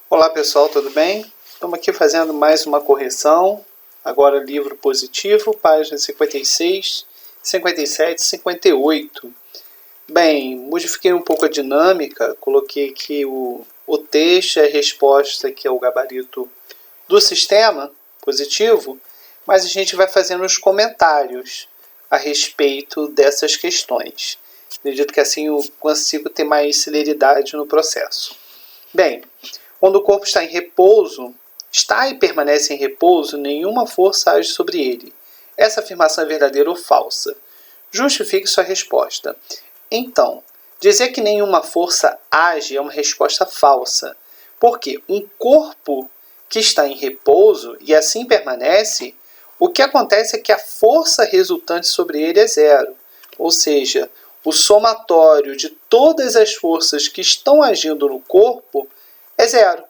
Olá pessoal, tudo bem? Estamos aqui fazendo mais uma correção, agora livro positivo, páginas 56, 57 e 58. Bem, modifiquei um pouco a dinâmica, coloquei aqui o texto e a resposta, que é o gabarito do sistema positivo, mas a gente vai fazendo os comentários a respeito dessas questões. Acredito que assim eu consigo ter mais celeridade no processo. Bem, quando o corpo está em repouso, está e permanece em repouso, nenhuma força age sobre ele. Essa afirmação é verdadeira ou falsa? Justifique sua resposta. Então, dizer que nenhuma força age é uma resposta falsa, porque um corpo que está em repouso e assim permanece, o que acontece é que a força resultante sobre ele é zero. Ou seja, o somatório de todas as forças que estão agindo no corpo é zero.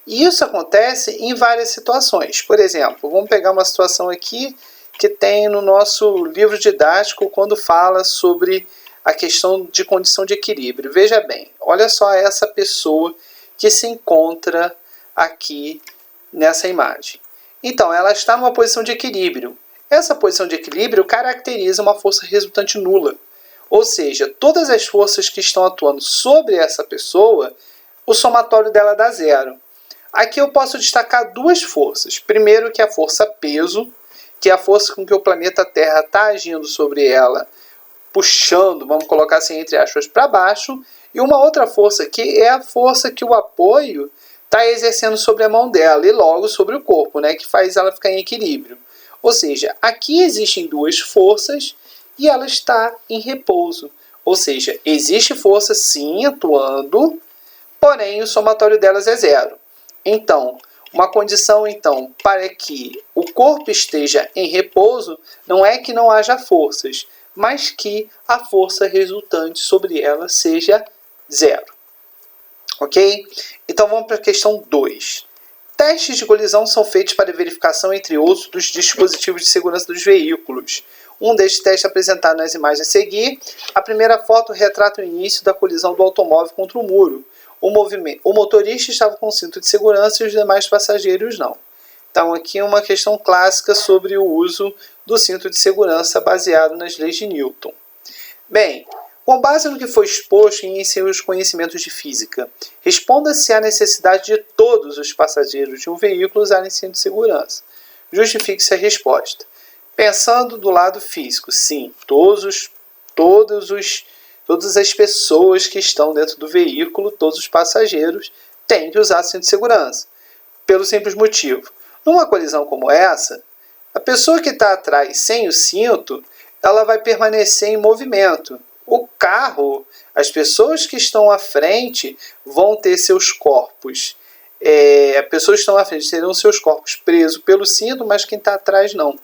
E isso acontece em várias situações. Por exemplo, vamos pegar uma situação aqui que tem no nosso livro didático quando fala sobre a questão de condição de equilíbrio. Veja bem, olha só essa pessoa que se encontra aqui nessa imagem. Então, ela está numa posição de equilíbrio. Essa posição de equilíbrio caracteriza uma força resultante nula. Ou seja, todas as forças que estão atuando sobre essa pessoa, o somatório dela dá zero. Aqui eu posso destacar duas forças. Primeiro, que é a força peso, que é a força com que o planeta Terra está agindo sobre ela, puxando, vamos colocar assim entre aspas, para baixo. E uma outra força que é a força que o apoio está exercendo sobre a mão dela e logo sobre o corpo, né, que faz ela ficar em equilíbrio. Ou seja, aqui existem duas forças e ela está em repouso. Ou seja, existe força sim atuando, porém o somatório delas é zero. Então, uma condição para que o corpo esteja em repouso não é que não haja forças, mas que a força resultante sobre ela seja zero. Ok? Então vamos para a questão 2. Testes de colisão são feitos para verificação, entre outros, dos dispositivos de segurança dos veículos. Um destes testes é apresentado nas imagens a seguir. A primeira foto retrata o início da colisão do automóvel contra o muro. O motorista estava com cinto de segurança e os demais passageiros não. Então aqui é uma questão clássica sobre o uso do cinto de segurança baseado nas leis de Newton. Bem, com base no que foi exposto em seus conhecimentos de física, responda se há necessidade de todos os passageiros de um veículo usarem cinto de segurança. Justifique-se a resposta. Pensando do lado físico, sim, todas as pessoas que estão dentro do veículo, todos os passageiros, têm que usar cinto de segurança. Pelo simples motivo, numa colisão como essa, a pessoa que está atrás sem o cinto, ela vai permanecer em movimento. O carro, as pessoas que estão à frente vão ter seus corpos. As pessoas que estão à frente terão seus corpos presos pelo cinto, mas quem está atrás não.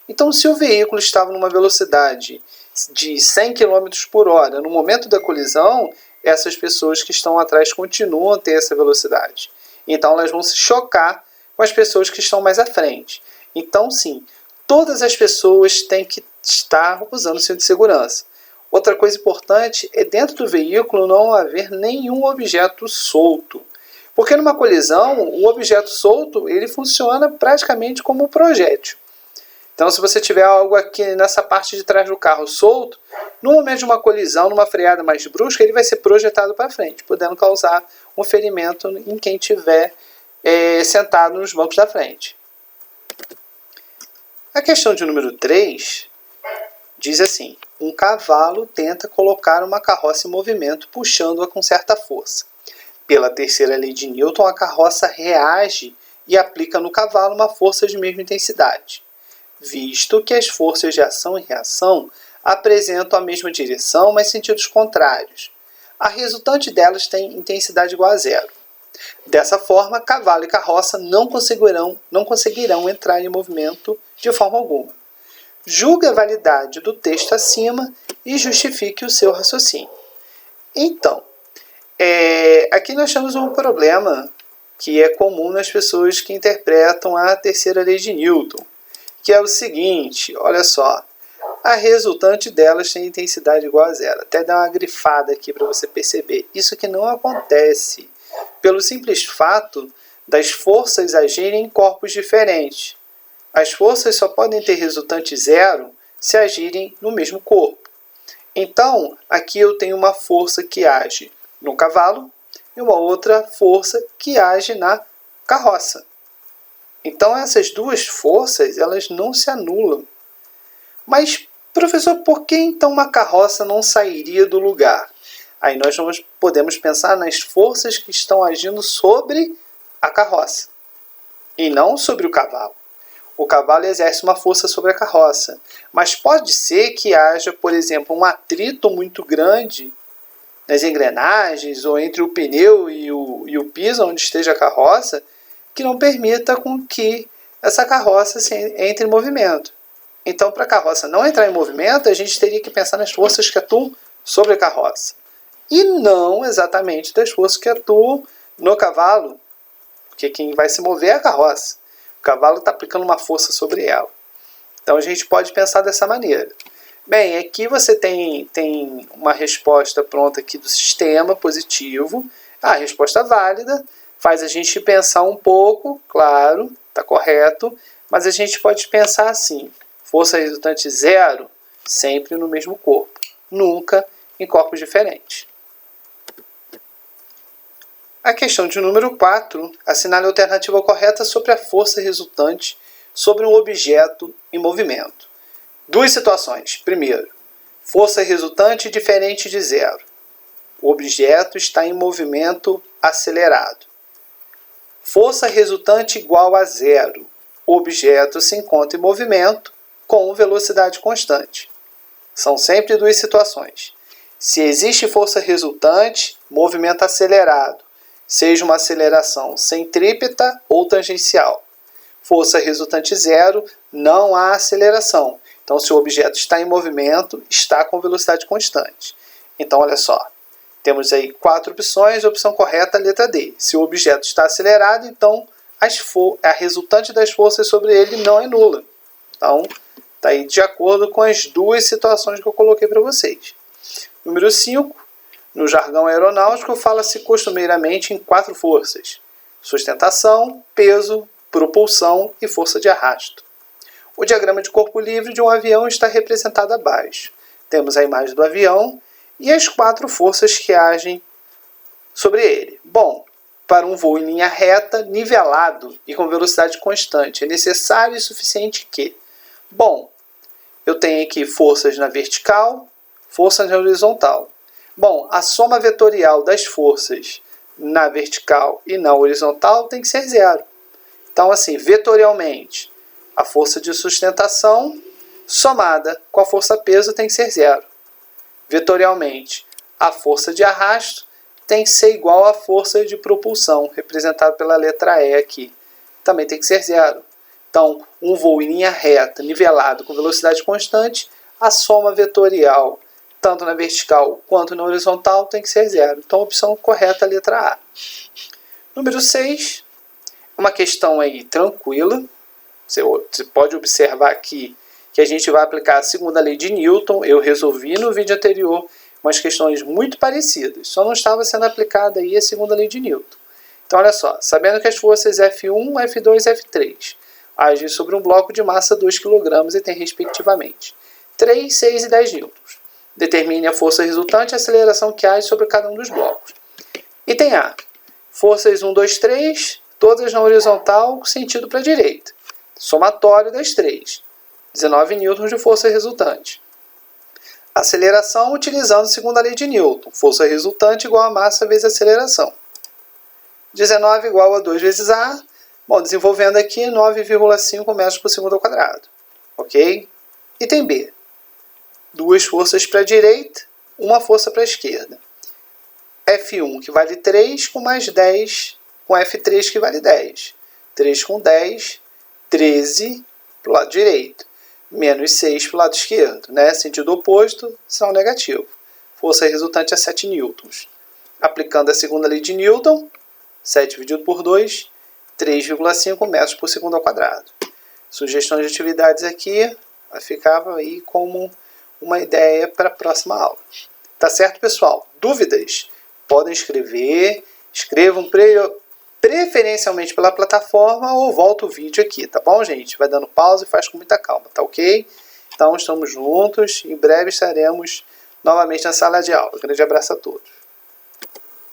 Então, se o veículo estava numa velocidade de 100 km por hora, no momento da colisão, essas pessoas que estão atrás continuam a ter essa velocidade. Então, elas vão se chocar com as pessoas que estão mais à frente. Então, sim, todas as pessoas têm que estar usando cinto de segurança. Outra coisa importante é dentro do veículo não haver nenhum objeto solto. Porque numa colisão, o objeto solto ele funciona praticamente como um projétil. Então, se você tiver algo aqui nessa parte de trás do carro solto, no momento de uma colisão, numa freada mais brusca, ele vai ser projetado para frente, podendo causar um ferimento em quem estiver sentado nos bancos da frente. A questão de número 3 diz assim: um cavalo tenta colocar uma carroça em movimento, puxando-a com certa força. Pela terceira lei de Newton, a carroça reage e aplica no cavalo uma força de mesma intensidade, visto que as forças de ação e reação apresentam a mesma direção, mas sentidos contrários. A resultante delas tem intensidade igual a zero. Dessa forma, cavalo e carroça não conseguirão entrar em movimento de forma alguma. Julgue a validade do texto acima e justifique o seu raciocínio. Então, aqui nós temos um problema que é comum nas pessoas que interpretam a terceira lei de Newton, que é o seguinte, olha só, a resultante delas tem intensidade igual a zero. Até dar uma grifada aqui para você perceber. Isso que não acontece. pelo simples fato das forças agirem em corpos diferentes. As forças só podem ter resultante zero se agirem no mesmo corpo. Então, aqui eu tenho uma força que age no cavalo e uma outra força que age na carroça. Então, essas duas forças, elas não se anulam. Mas, professor, por que então uma carroça não sairia do lugar? Aí nós podemos pensar nas forças que estão agindo sobre a carroça e não sobre o cavalo. O cavalo exerce uma força sobre a carroça, mas pode ser que haja, por exemplo, um atrito muito grande nas engrenagens ou entre o pneu e o piso onde esteja a carroça, que não permita com que essa carroça entre em movimento. Então, para a carroça não entrar em movimento, a gente teria que pensar nas forças que atuam sobre a carroça e não exatamente das forças que atuam no cavalo, porque quem vai se mover é a carroça. O cavalo está aplicando uma força sobre ela. Então a gente pode pensar dessa maneira. Bem, aqui você tem uma resposta pronta aqui do sistema positivo. A resposta válida faz a gente pensar um pouco, claro, está correto, mas a gente pode pensar assim: força resultante zero, sempre no mesmo corpo, nunca em corpos diferentes. A questão de número 4 assinala a alternativa correta sobre a força resultante sobre um objeto em movimento. Duas situações. Primeiro, força resultante diferente de zero. O objeto está em movimento acelerado. Força resultante igual a zero. O objeto se encontra em movimento com velocidade constante. São sempre duas situações. Se existe força resultante, movimento acelerado, seja uma aceleração centrípeta ou tangencial. Força resultante zero, não há aceleração. Então, se o objeto está em movimento, está com velocidade constante. Então, olha só. Temos aí 4 opções. A opção correta é a letra D. Se o objeto está acelerado, então a resultante das forças sobre ele não é nula. Então, está aí de acordo com as duas situações que eu coloquei para vocês. Número 5. No jargão aeronáutico, fala-se costumeiramente em 4 forças: sustentação, peso, propulsão e força de arrasto. O diagrama de corpo livre de um avião está representado abaixo. Temos a imagem do avião e as 4 forças que agem sobre ele. Bom, para um voo em linha reta, nivelado e com velocidade constante, é necessário e suficiente que... Bom, eu tenho aqui forças na vertical, forças na horizontal. Bom, a soma vetorial das forças na vertical e na horizontal tem que ser zero. Então, assim, vetorialmente, a força de sustentação somada com a força peso tem que ser zero. Vetorialmente, a força de arrasto tem que ser igual à força de propulsão, representada pela letra E aqui. Também tem que ser zero. Então, um voo em linha reta, nivelado, com velocidade constante, a soma vetorial, tanto na vertical quanto na horizontal, tem que ser zero. Então, a opção correta é a letra A. Número 6, uma questão aí tranquila. Você pode observar aqui que a gente vai aplicar a segunda lei de Newton. Eu resolvi no vídeo anterior umas questões muito parecidas, só não estava sendo aplicada aí a segunda lei de Newton. Então, olha só, sabendo que as forças F1, F2 e F3 agem sobre um bloco de massa 2 kg e tem, respectivamente, 3, 6 e 10 newtons. Determine a força resultante e a aceleração que age sobre cada um dos blocos. Item A. Forças 1, 2, 3, todas na horizontal, sentido para a direita. Somatório das 3. 19 newtons de força resultante. Aceleração utilizando a segunda lei de Newton. Força resultante igual a massa vezes aceleração. 19 igual a 2 vezes A. Bom, desenvolvendo aqui 9,5 metros por segundo ao quadrado. Ok? Item B. 2 forças para a direita, uma força para a esquerda. F1 que vale 3 com mais 10 com F3 que vale 10. 3 com 10, 13 para o lado direito. Menos 6 para o lado esquerdo, né? Sentido oposto, sinal negativo. Força resultante é 7 newtons. Aplicando a segunda lei de Newton, 7 dividido por 2, 3,5 metros por segundo ao quadrado. Sugestões de atividades aqui, ficava aí como uma ideia para a próxima aula. Tá certo, pessoal? Dúvidas? Podem escrever Escrevam preferencialmente pela plataforma ou volta o vídeo aqui, tá bom, gente? Vai dando pausa e faz com muita calma, tá ok? Então, estamos juntos. Em breve estaremos novamente na sala de aula. Grande abraço a todos.